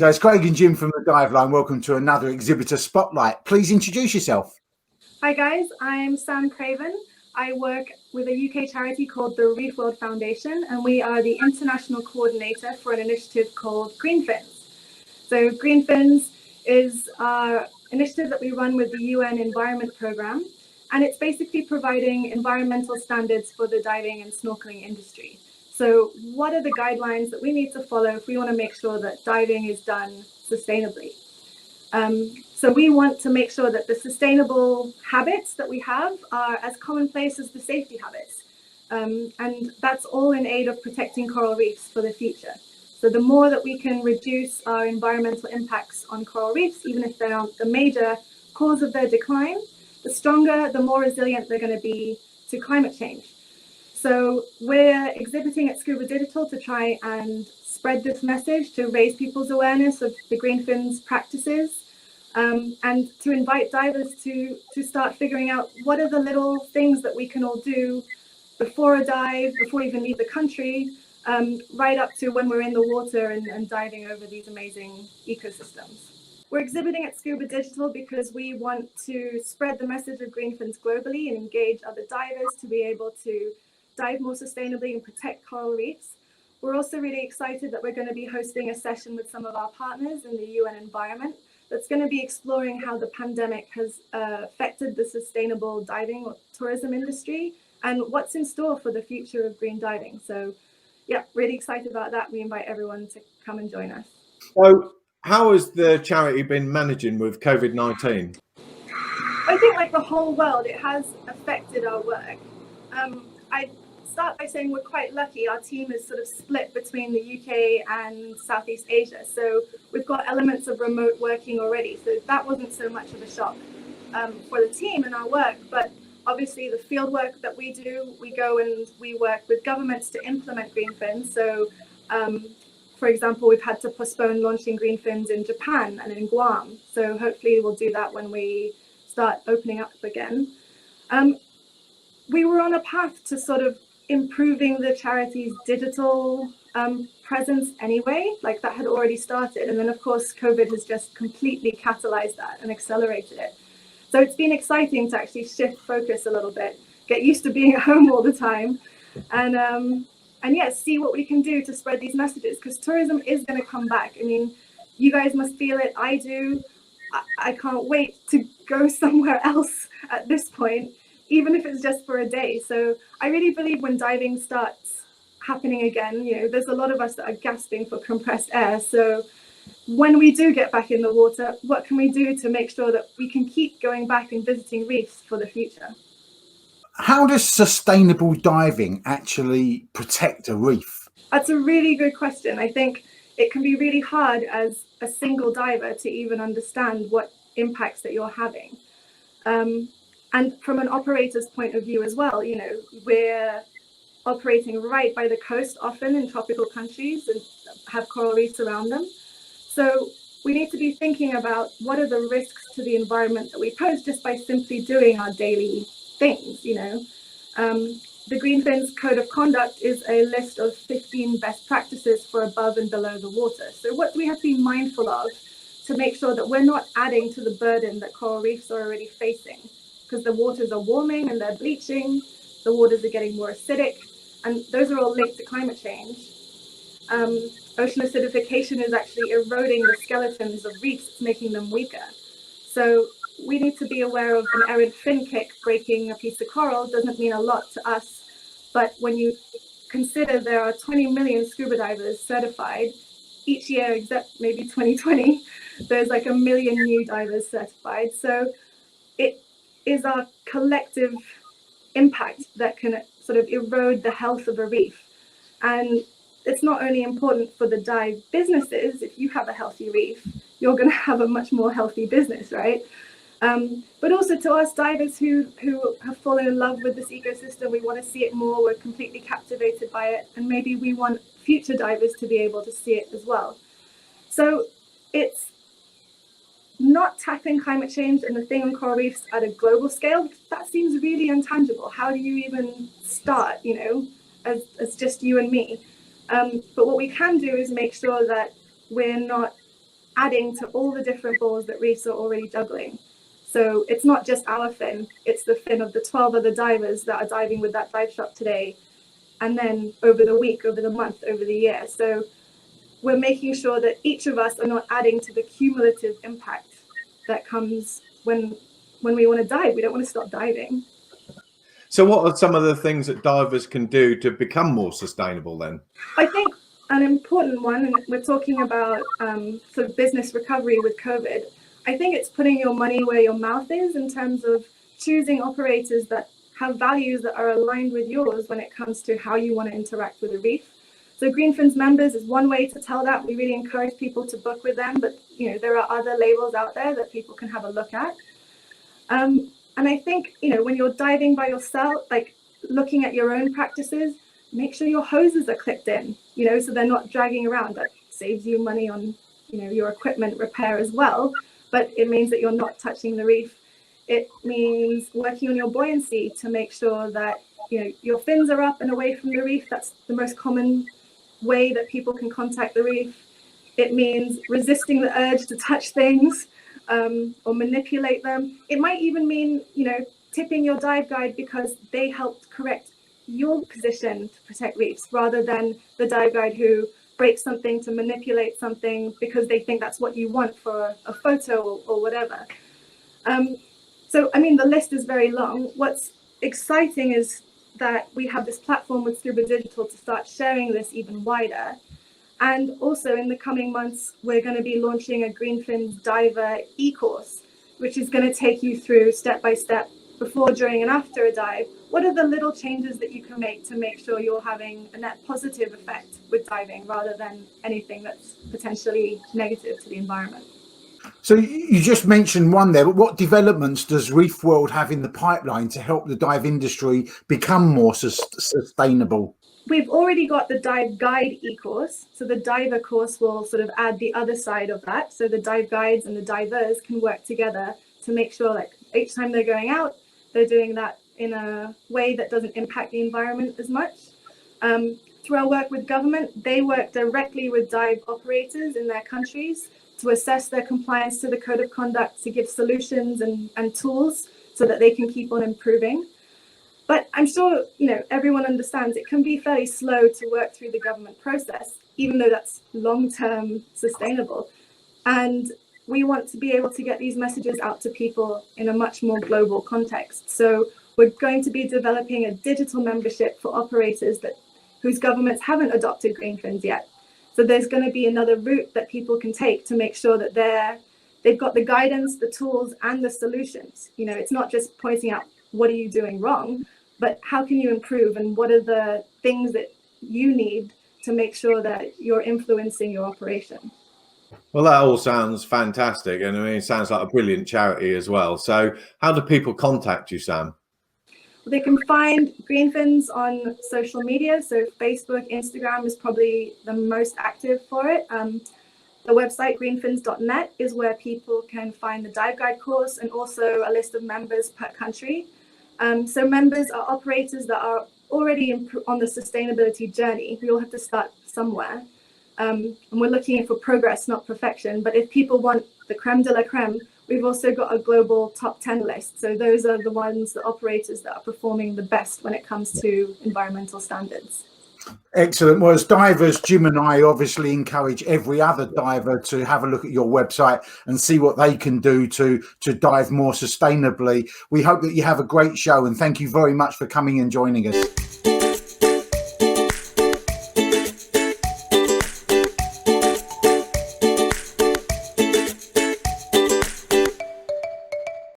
So it's Craig and Jim from the Dive Line. Welcome to another exhibitor spotlight. Please introduce yourself. Hi guys, I'm Sam Craven. I work with a UK charity called the Reef-World Foundation, and we are the international coordinator for an initiative called Green Fins. So Green Fins is our initiative that we run with the UN Environment Programme, and it's basically providing environmental standards for the diving and snorkeling industry. So what are the guidelines that we need to follow if we want to make sure that diving is done sustainably? So we want to make sure that the sustainable habits that we have are as commonplace as the safety habits. And that's all in aid of protecting coral reefs for the future. So the more that we can reduce our environmental impacts on coral reefs, even if they aren't the major cause of their decline, the stronger, the more resilient they're going to be to climate change. So we're exhibiting at Scuba.Digital to try and spread this message, to raise people's awareness of the Green Fins practices, and to invite divers to start figuring out what are the little things that we can all do before a dive, before we even leave the country, right up to when we're in the water and diving over these amazing ecosystems. We're exhibiting at Scuba.Digital because we want to spread the message of green fins globally and engage other divers to be able to dive more sustainably and protect coral reefs. We're also really excited that we're going to be hosting a session with some of our partners in the UN environment that's going to be exploring how the pandemic has affected the sustainable diving or tourism industry and what's in store for the future of green diving. So yeah, really excited about that. We invite everyone to come and join us. So how has the charity been managing with COVID-19? I think like the whole world, it has affected our work. I start by saying we're quite lucky. Our team is sort of split between the UK and Southeast Asia. So we've got elements of remote working already. So that wasn't so much of a shock for the team and our work. But obviously the field work that we do, we go and we work with governments to implement green fins. So for example, we've had to postpone launching green fins in Japan and in Guam. So hopefully we'll do that when we start opening up again. We were on a path to sort of improving the charity's digital presence anyway, like that had already started. And then of course, COVID has just completely catalyzed that and accelerated it. So it's been exciting to actually shift focus a little bit, get used to being at home all the time, and yes, see what we can do to spread these messages, because tourism is going to come back. I mean, you guys must feel it. I do. I can't wait to go somewhere else at this point, even if it's just for a day. So I really believe when diving starts happening again, you know, there's a lot of us that are gasping for compressed air. So when we do get back in the water, what can we do to make sure that we can keep going back and visiting reefs for the future? How does sustainable diving actually protect a reef? That's a really good question. I think it can be really hard as a single diver to even understand what impacts that you're having. And from an operator's point of view as well, you know, we're operating right by the coast, often in tropical countries, and have coral reefs around them. So we need to be thinking about what are the risks to the environment that we pose just by simply doing our daily things, you know. The Green Fins Code of Conduct is a list of 15 best practices for above and below the water. So what do we have to be mindful of to make sure that we're not adding to the burden that coral reefs are already facing? Because the waters are warming and they're bleaching, the waters are getting more acidic, and those are all linked to climate change. Ocean acidification is actually eroding the skeletons of reefs, making them weaker. So we need to be aware of an errant fin kick breaking a piece of coral doesn't mean a lot to us, but when you consider there are 20 million scuba divers certified each year, except maybe 2020, there's like 1 million new divers certified. So it is our collective impact that can sort of erode the health of a reef. And it's not only important for the dive businesses. If you have a healthy reef, you're going to have a much more healthy business, right? But also to us divers who have fallen in love with this ecosystem, we want to see it more, we're completely captivated by it, and maybe we want future divers to be able to see it as well. So it's not tackling climate change and the thing on coral reefs at a global scale, that seems really intangible. How do you even start, you know, as just you and me? But what we can do is make sure that we're not adding to all the different balls that reefs are already juggling. So it's not just our fin, it's the fin of the 12 other divers that are diving with that dive shop today, and then over the week, over the month, over the year. So we're making sure that each of us are not adding to the cumulative impact that comes when we want to dive. We don't want to stop diving. So what are some of the things that divers can do to become more sustainable then? I think an important one, and we're talking about sort of business recovery with COVID, I think it's putting your money where your mouth is in terms of choosing operators that have values that are aligned with yours when it comes to how you want to interact with a reef. So Greenfin's members is one way to tell that. We really encourage people to book with them, but there are other labels out there that people can have a look at. And I think, when you're diving by yourself, like looking at your own practices, make sure your hoses are clipped in, so they're not dragging around. That saves you money on, your equipment repair as well. But it means that you're not touching the reef. It means working on your buoyancy to make sure that, your fins are up and away from the reef. That's the most common way that people can contact the reef. It means resisting the urge to touch things or manipulate them. It might even mean, tipping your dive guide because they helped correct your position to protect reefs, rather than the dive guide who breaks something to manipulate something because they think that's what you want for a photo or whatever. So, the list is very long. What's exciting is that we have this platform with Scuba.Digital to start sharing this even wider. And also in the coming months, we're going to be launching a Greenfin's Diver e-course, which is going to take you through step by step, before, during, and after a dive. What are the little changes that you can make to make sure you're having a net positive effect with diving rather than anything that's potentially negative to the environment? So you just mentioned one there, but what developments does Reef World have in the pipeline to help the dive industry become more sustainable? We've already got the dive guide e-course. So the diver course will sort of add the other side of that. So the dive guides and the divers can work together to make sure, like, each time they're going out, they're doing that in a way that doesn't impact the environment as much. Through our work with government, they work directly with dive operators in their countries to assess their compliance to the code of conduct, to give solutions and tools so that they can keep on improving. But I'm sure, everyone understands it can be fairly slow to work through the government process, even though that's long-term sustainable. And we want to be able to get these messages out to people in a much more global context. So we're going to be developing a digital membership for operators whose governments haven't adopted Greenfins yet. So there's going to be another route that people can take to make sure that they've got the guidance, the tools, and the solutions. It's not just pointing out what are you doing wrong, but how can you improve, and what are the things that you need to make sure that you're influencing your operation. Well, that all sounds fantastic, and it sounds like a brilliant charity as well. So how do people contact you, Sam? Well, they can find Greenfins on social media. So Facebook, Instagram is probably the most active for it. The website greenfins.net is where people can find the dive guide course and also a list of members per country. So members are operators that are already on the sustainability journey. We all have to start somewhere. And we're looking for progress, not perfection. But if people want the creme de la creme, we've also got a global top 10 list. So those are the ones, the operators that are performing the best when it comes to environmental standards. Excellent. Well, as divers, Jim and I obviously encourage every other diver to have a look at your website and see what they can do to dive more sustainably. We hope that you have a great show, and thank you very much for coming and joining us.